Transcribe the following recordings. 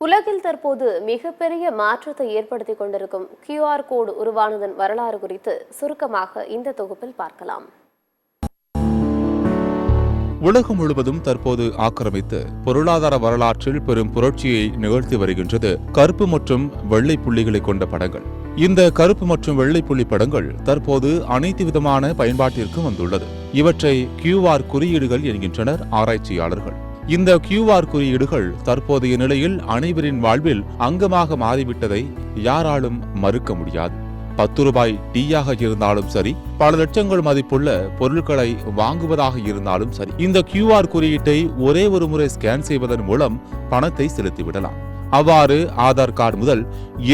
உலகில் தற்போது மிகப்பெரிய மாற்றத்தை ஏற்படுத்திக் கொண்டிருக்கும் QR கோடு உருவானதன் வரலாறு குறித்து சுருக்கமாக இந்த தொகுப்பில் பார்க்கலாம். உலகம் முழுவதும் தற்போது ஆக்கிரமித்து பொருளாதார வரலாற்றில் பெரும் புரட்சியை நிகழ்த்தி வருகின்றது கருப்பு மற்றும் வெள்ளை புள்ளிகளை கொண்ட படங்கள். இந்த கருப்பு மற்றும் வெள்ளை புள்ளி படங்கள் தற்போது அனைத்து விதமான பயன்பாட்டிற்கு வந்துள்ளது. இவற்றை QR குறியீடுகள் என்கின்றனர் ஆராய்ச்சியாளர்கள். இந்த QR குறியீடுகள் தற்போதைய நிலையில் அனைவரின் வாழ்வில் அங்கமாக மாறிவிட்டதை யாராலும் மறுக்க முடியாது. 10 ரூபாய் டீயாக இருந்தாலும் சரி, பல லட்சங்கள் மதிப்புள்ள பொருட்களை வாங்குவதாக இருந்தாலும் சரி, இந்த QR குறியீட்டை ஒரே ஒரு முறை ஸ்கேன் செய்வதன் மூலம் பணத்தை செலுத்திவிடலாம். அவ்வாறு ஆதார் கார்டு முதல்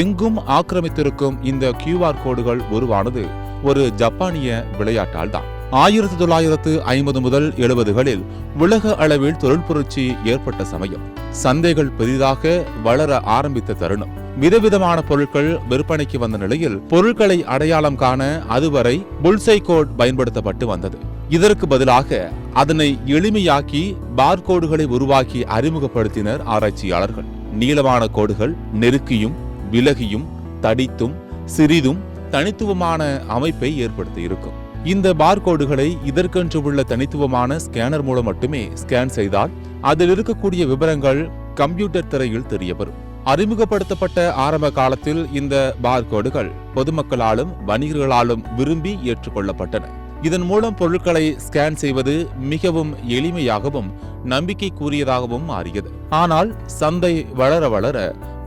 எங்கும் ஆக்கிரமித்திருக்கும் இந்த QR கோடுகள் உருவானது ஒரு ஜப்பானிய விளையாட்டால் தான். 1950 முதல் 70களில் உலக அளவில் தொழில் புரட்சி ஏற்பட்ட சமயம், சந்தைகள் பெரிதாக வளர ஆரம்பித்த தருணம், விதவிதமான பொருட்கள் விற்பனைக்கு வந்த நிலையில் பொருட்களை அடையாளம் காண அதுவரை புல்சை கோட் பயன்படுத்தப்பட்டு வந்தது. இதற்கு பதிலாக அதனை எளிமையாக்கி பார்கோடுகளை உருவாக்கி அறிமுகப்படுத்தினர் ஆராய்ச்சியாளர்கள். நீளமான கோடுகள் நெருக்கியும் விலகியும் தடித்தும் சிறிதும் தனித்துவமான அமைப்பை ஏற்படுத்தி இருக்கும். இந்த பார்கோடுகளை இதற்கென்று உள்ள தனித்துவமான ஸ்கேனர் மூலம் மட்டுமே ஸ்கேன் செய்தால் அதில் இருக்கக்கூடிய விவரங்கள் கம்ப்யூட்டர் திரையில் தெரிய வரும். அறிமுகப்படுத்தப்பட்ட ஆரம்ப காலத்தில் இந்த பார்கோடுகள் பொதுமக்களாலும் வணிகர்களாலும் விரும்பி ஏற்றுக்கொள்ளப்பட்டன. இதன் மூலம் பொருட்களை ஸ்கேன் செய்வது மிகவும் எளிமையாகவும் நம்பிக்கைக்குரியதாகவும் மாறியது. ஆனால் சந்தை வளர வளர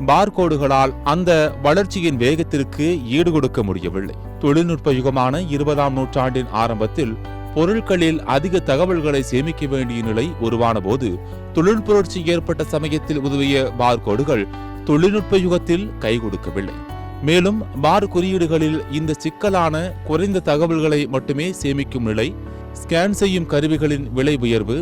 பார்கோடுகளால் அந்த வளர்ச்சியின் வேகத்திற்கு ஈடுகொடுக்க முடியவில்லை. தொழில்நுட்ப யுகமான 20ஆம் நூற்றாண்டின் ஆரம்பத்தில் பொருட்களில் அதிக தகவல்களை சேமிக்க வேண்டிய நிலை உருவான போது தொழில் புரட்சி ஏற்பட்ட சமயத்தில் உதவிய பார்கோடுகள் தொழில்நுட்ப யுகத்தில் கை கொடுக்கவில்லை. மேலும் பார் குறியீடுகளில் இந்த சிக்கலான குறைந்த தகவல்களை மட்டுமே சேமிக்கும் நிலை, ஸ்கேன் செய்யும் கருவிகளின் விலை உயர்வு,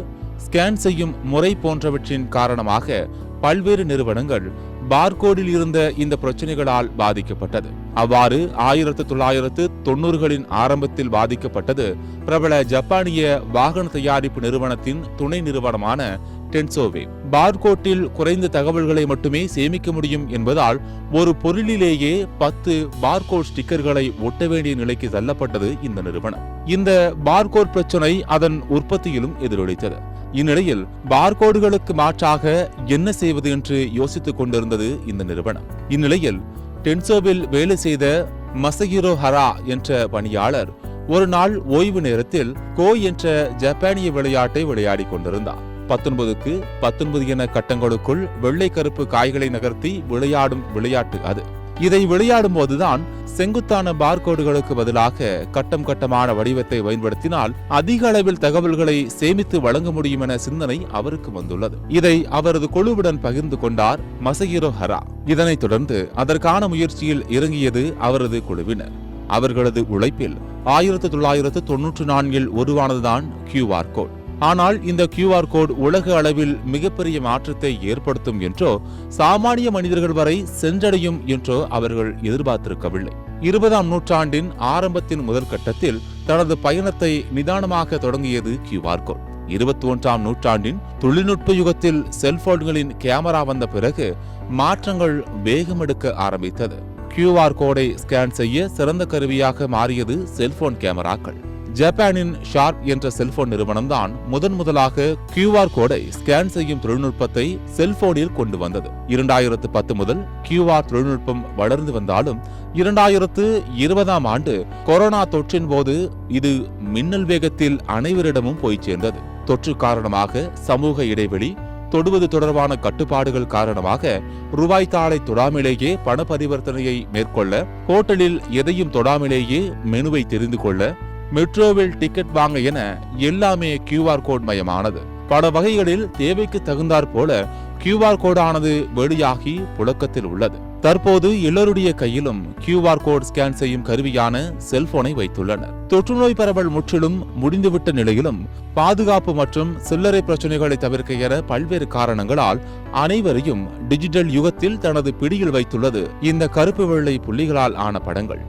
ஸ்கேன் செய்யும் முறை போன்றவற்றின் காரணமாக பல்வேறு நிறுவனங்கள் பார்கோடில் இருந்த இந்த பிரச்சனைகளால் பாதிக்கப்பட்டது. அவ்வாறு 1990களின் ஆரம்பத்தில் பாதிக்கப்பட்டது பிரபல ஜப்பானிய வாகன தயாரிப்பு நிறுவனத்தின் துணை நிறுவனமான டென்சோவே. பார்கோட்டில் குறைந்த தகவல்களை மட்டுமே சேமிக்க முடியும் என்பதால் ஒரு பொருளிலேயே 10 பார்கோட் ஸ்டிக்கர்களை ஒட்ட வேண்டிய நிலைக்கு தள்ளப்பட்டது இந்த நிறுவனம். இந்த பார்கோட் பிரச்சனை அதன் உற்பத்தியிலும் எதிரொலித்தது. இந்நிலையில் பார்கோடுகளுக்கு மாற்றாக என்ன செய்வது என்று யோசித்துக் கொண்டிருந்தது இந்த நிறுவனம். இந்நிலையில் டென்சோவில் வேலை செய்த மசஹிரோ ஹரா என்ற பணியாளர் ஒரு நாள் ஓய்வு நேரத்தில் கோ என்ற ஜப்பானிய விளையாட்டை விளையாடி கொண்டிருந்தார். 19க்கு 19 என கட்டங்களுக்குள் வெள்ளை கருப்பு காய்களை நகர்த்தி விளையாடும் விளையாட்டு அது. இதை விளையாடும் போதுதான் செங்குத்தான பார்கோடுகளுக்கு பதிலாக கட்டம் கட்டமான வடிவத்தை பயன்படுத்தினால் அதிக அளவில் தகவல்களை சேமித்து வழங்க முடியும் என சிந்தனை அவருக்கு வந்துள்ளது. இதை அவரது குழுவுடன் பகிர்ந்து கொண்டார் மசஹிரோ ஹரா. இதனைத் தொடர்ந்து அதற்கான முயற்சியில் இறங்கியது அவரது குழுவினர். அவர்களது உழைப்பில் 1994இல் உருவானதுதான் QR கோட். ஆனால் இந்த QR கோட் உலக அளவில் மிகப்பெரிய மாற்றத்தை ஏற்படுத்தும் என்றோ சாமானிய மனிதர்கள் வரை சென்றடையும் என்றோ அவர்கள் எதிர்பார்த்திருக்கவில்லை. 20ஆம் நூற்றாண்டின் ஆரம்பத்தின் முதல் கட்டத்தில் தனது பயணத்தை நிதானமாக தொடங்கியது QR கோட். 21ஆம் நூற்றாண்டின் தொழில்நுட்ப யுகத்தில் செல்போன்களின் கேமரா வந்த பிறகு மாற்றங்கள் வேகமெடுக்க ஆரம்பித்தது. QR கோடை ஸ்கேன் செய்ய சிறந்த கருவியாக மாறியது செல்போன் கேமராக்கள். ஜப்பானின் ஷார்ப் என்ற செல்போன் நிறுவனம் தான் முதலாக QR கோடை ஸ்கேன் செய்யும் தொழில்நுட்பத்தை செல்போனில் கொண்டு வந்தது. 2010 முதல் QR தொழில்நுட்பம் வளர்ந்து வந்தாலும் 2020ஆம் ஆண்டு கொரோனா தொற்றின் போது இது மின்னல் வேகத்தில் அனைவரிடமும் போய் சேர்ந்தது. தொற்று காரணமாக சமூக இடைவெளி, தொடுவது தொடர்பான கட்டுப்பாடுகள் காரணமாக ரூபாய் தாளை தொடாமலேயே பண பரிவர்த்தனையை மேற்கொள்ள, ஹோட்டலில் எதையும் தொடாமலேயே மெனுவை தெரிந்து கொள்ள, மெட்ரோவில் டிக்கெட் வாங்க என எல்லாமே QR கோட் மயமானது. பல வகைகளில் தேவைக்கு தகுந்தாற் போல QR கோடானது வெளியாகி புழக்கத்தில் உள்ளது. தற்போது எல்லோருடைய கையிலும் QR கோட் ஸ்கேன் செய்யும் கருவியான செல்போனை வைத்துள்ளனர். தொற்றுநோய் பரவல் முற்றிலும் முடிந்துவிட்ட நிலையிலும் பாதுகாப்பு மற்றும் சில்லறை பிரச்சனைகளை தவிர்க்க என பல்வேறு காரணங்களால் அனைவரையும் டிஜிட்டல் யுகத்தில் தனது பிடியில் வைத்துள்ளது இந்த கருப்பு வெள்ளை புள்ளிகளால் ஆன படங்கள்.